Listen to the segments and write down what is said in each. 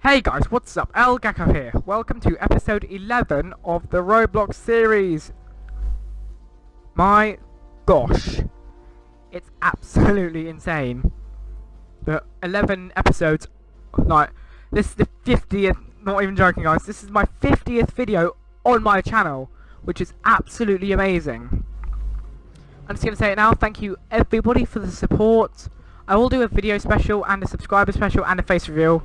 Hey guys, what's up? El Gecko here. Welcome to episode 11 of the Roblox series. My gosh, it's absolutely insane. The 11 episodes, like, this is the 50th, not even joking guys, this is my 50th video on my channel, which is absolutely amazing. I'm just going to say it now, thank you everybody for the support. I will do a video special and a subscriber special and a face reveal.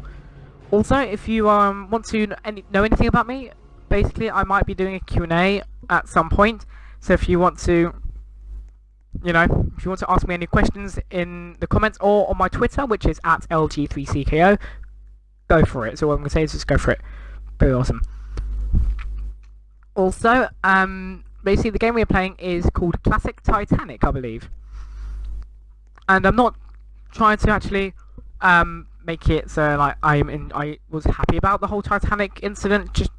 Also, if you want to know anything about me, basically I might be doing a Q&A at some point. So if you want to, if you want to ask me any questions in the comments or on my Twitter, which is at LG3CKO, go for it. So what I'm going to say is just go for it. Very awesome. Also, basically the game we're playing is called Classic Titanic, I believe. And I'm not trying to actually make it so like I was happy about the whole Titanic incident. Just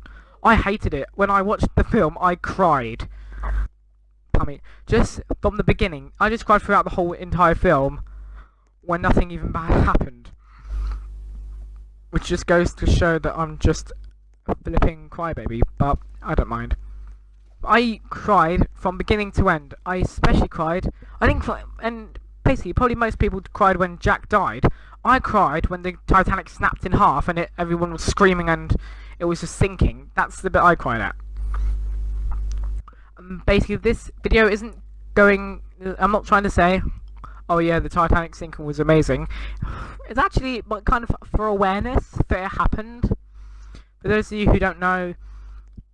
I hated it. When I watched the film, I cried. Just from the beginning, I just cried throughout the whole entire film when nothing even bad happened. Which just goes to show that I'm just a flipping crybaby, but I don't mind. I cried from beginning to end. I especially cried. I think, and basically, probably most people cried when Jack died. I cried when the Titanic snapped in half and everyone was screaming and it was just sinking. That's the bit I cried at. Basically, this video isn't going... I'm not trying to say, oh yeah, the Titanic sinking was amazing. It's actually kind of for awareness that it happened. For those of you who don't know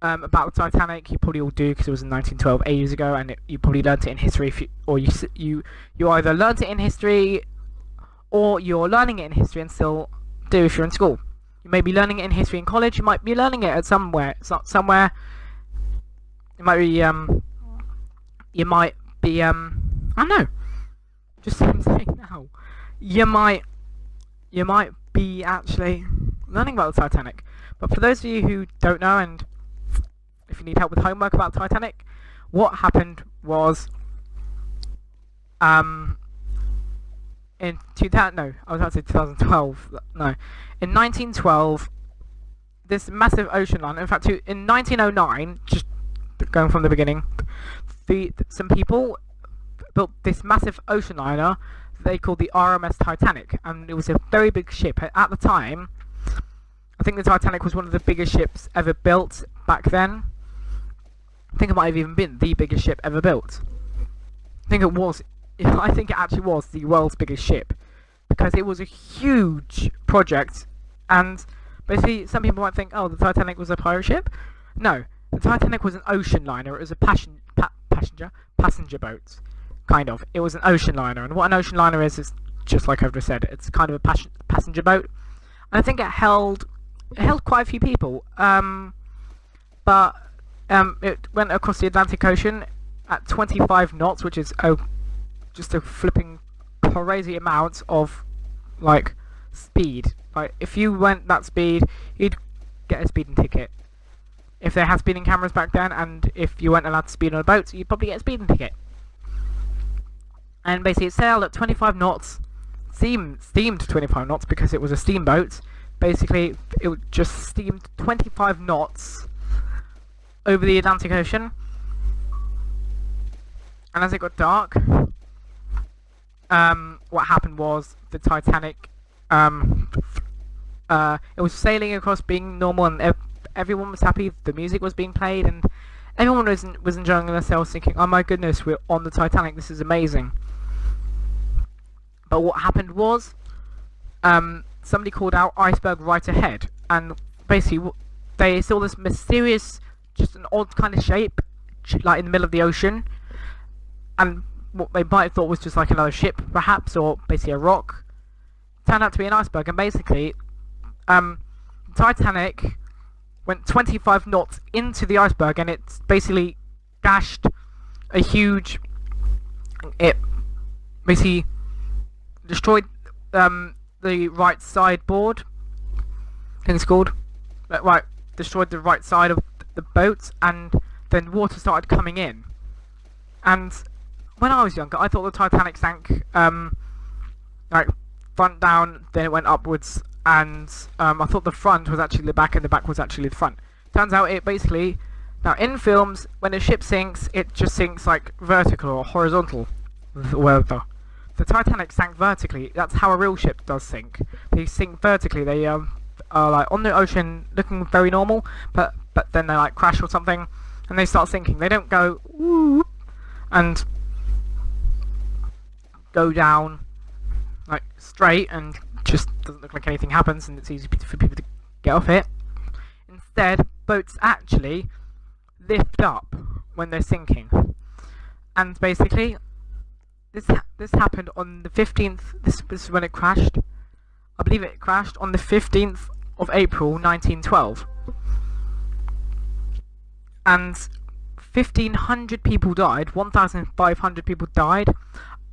about the Titanic, you probably all do because it was in 1912, 8 years ago, and you probably learnt it in history. You either learnt it in history or you're learning it in history and still do if you're in school. You may be learning it in history in college. You might be learning it at somewhere. It's not somewhere. It might be you might be I don't know. Just what I'm saying now. You might be actually learning about the Titanic. But for those of you who don't know, and if you need help with homework about Titanic, what happened was in 2000, no, I was about to say 2012, no, in 1912, this massive ocean liner, in fact, in 1909, just going from the beginning, some people built this massive ocean liner they called the RMS Titanic, and it was a very big ship. At the time, I think the Titanic was one of the biggest ships ever built back then. I think it might have even been the biggest ship ever built. I think it actually was the world's biggest ship, because it was a huge project. And basically, some people might think, oh, the Titanic was a pirate ship. No, the Titanic was an ocean liner. It was a passenger boat, kind of. It was an ocean liner, and what an ocean liner is just like I've just said. It's kind of a passenger boat, and I think it held quite a few people. But it went across the Atlantic Ocean at 25 knots, which is just a flipping crazy amount of like speed. Like if you went that speed, you'd get a speeding ticket. If they had speeding cameras back then, and if you weren't allowed to speed on a boat, you'd probably get a speeding ticket. And basically it sailed at 25 knots, steamed 25 knots because it was a steamboat. Basically it just steamed 25 knots over the Atlantic Ocean. And as it got dark, what happened was the Titanic, it was sailing across being normal, and everyone was happy. The music was being played and everyone was enjoying themselves, thinking, oh my goodness, we're on the Titanic, this is amazing. But what happened was somebody called out iceberg right ahead, and basically they saw this mysterious, just an odd kind of shape, like in the middle of the ocean, and what they might have thought was just like another ship perhaps, or basically a rock, turned out to be an iceberg. And basically Titanic went 25 knots into the iceberg, and it's basically gashed a huge, it basically destroyed the right sideboard, I think it's called, right, destroyed the right side of the boat, and then water started coming in. And when I was younger, I thought the Titanic sank like front down, then it went upwards and I thought the front was actually the back and the back was actually the front. Turns out it basically, now in films, when a ship sinks, it just sinks like vertical or horizontal. Well, the Titanic sank vertically. That's how a real ship does sink. They sink vertically. They are like on the ocean, looking very normal, but then they like crash or something, and they start sinking. They don't go whoop and go down like straight and just doesn't look like anything happens and it's easy for people to get off it. Instead, boats actually lift up when they're sinking, and basically this happened on the 15th. This is when it crashed. I believe it crashed on the 15th of April 1912, and 1,500 people died. 1,500 people died.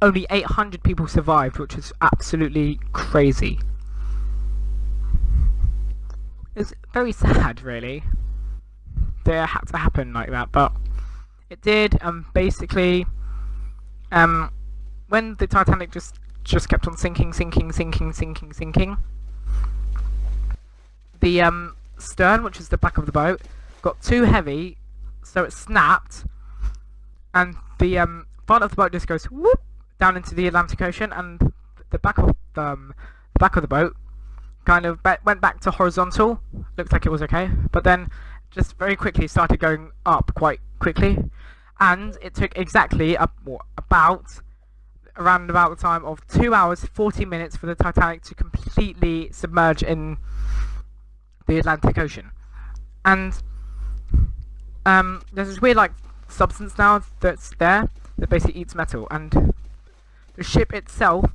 Only 800 people survived, which is absolutely crazy. It's very sad, really, that it had to happen like that, but it did. Basically, when the Titanic just kept on sinking, the stern, which is the back of the boat, got too heavy, so it snapped, and the front of the boat just goes whoop down into the Atlantic Ocean, and the back of the boat kind of went back to horizontal. Looked like it was okay, but then just very quickly started going up quite quickly, and it took exactly around about the time of 2 hours 40 minutes for the Titanic to completely submerge in the Atlantic Ocean. And there's this weird like substance now that's there that basically eats metal, and the ship itself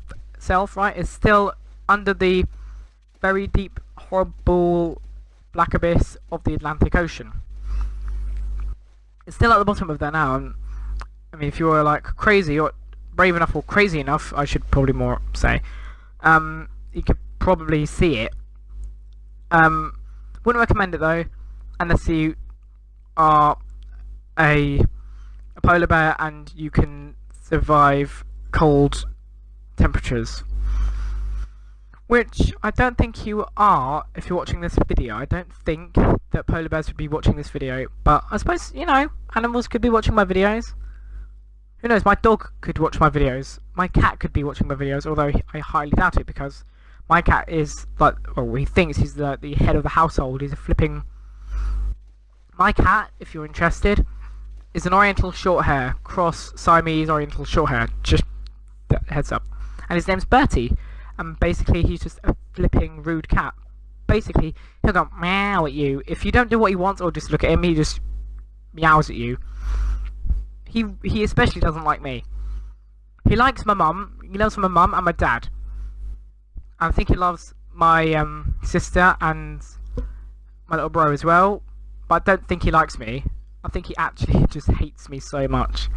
right, is still under the very deep, horrible black abyss of the Atlantic Ocean. It's still at the bottom of there now, and I mean, if you were like crazy or brave enough or crazy enough, I should probably more say, you could probably see it. Wouldn't recommend it though, unless you are a polar bear and you can survive cold temperatures, which I don't think you are if you're watching this video. I don't think that polar bears would be watching this video, but I suppose, you know, animals could be watching my videos. Who knows, my dog could watch my videos, my cat could be watching my videos, although I highly doubt it, because my cat is like, well, he thinks he's the head of the household. He's a flipping... My cat, if you're interested, is an Oriental Shorthair, cross Siamese Oriental Shorthair, just heads up. And his name's Bertie, and basically he's just a flipping rude cat. Basically, he'll go meow at you. If you don't do what he wants or just look at him, he just meows at you. He especially doesn't like me. He likes my mum, he loves my mum and my dad. I think he loves my sister and my little bro as well, but I don't think he likes me. I think he actually just hates me so much.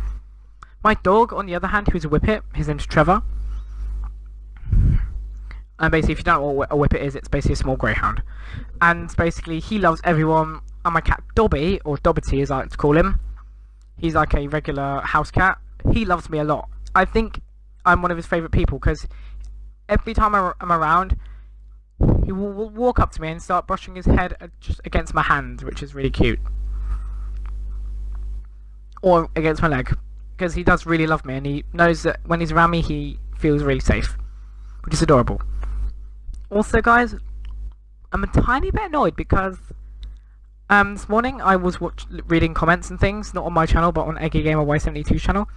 My dog, on the other hand, who's a whippet, his name's Trevor. And basically, if you don't know what a whippet is, it's basically a small greyhound. And basically, he loves everyone. And my cat Dobby, or Dobbity as I like to call him, he's like a regular house cat. He loves me a lot. I think I'm one of his favourite people, because every time I'm around, he will walk up to me and start brushing his head just against my hand, which is really cute. Or against my leg, because he does really love me, and he knows that when he's around me, he feels really safe, which is adorable. Also, guys, I'm a tiny bit annoyed because this morning I was reading comments and things, not on my channel, but on Eggy Gamer Y72's channel,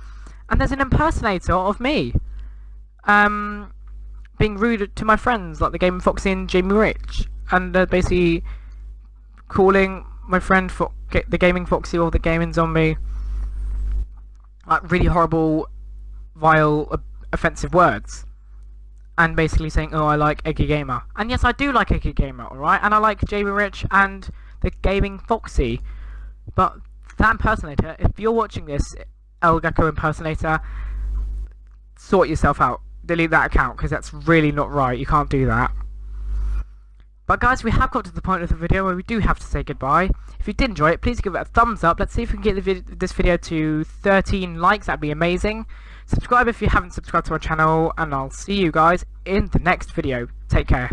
and there's an impersonator of me, being rude to my friends, like the Gaming Foxy and Jamie Rich, and basically calling my friend the Gaming Foxy or the Gaming Zombie, like really horrible, vile, offensive words, and basically saying, oh, I like Eggy Gamer. And yes, I do like Eggy Gamer, alright, and I like Jamie Rich and the Gaming Foxy, but that impersonator, if you're watching this, El Gecko impersonator, sort yourself out. Delete that account, because that's really not right. You can't do that. But guys, we have got to the point of the video where we do have to say goodbye. If you did enjoy it, please give it a thumbs up. Let's see if we can get this video to 13 likes. That'd be amazing. Subscribe if you haven't subscribed to our channel, and I'll see you guys in the next video. Take care.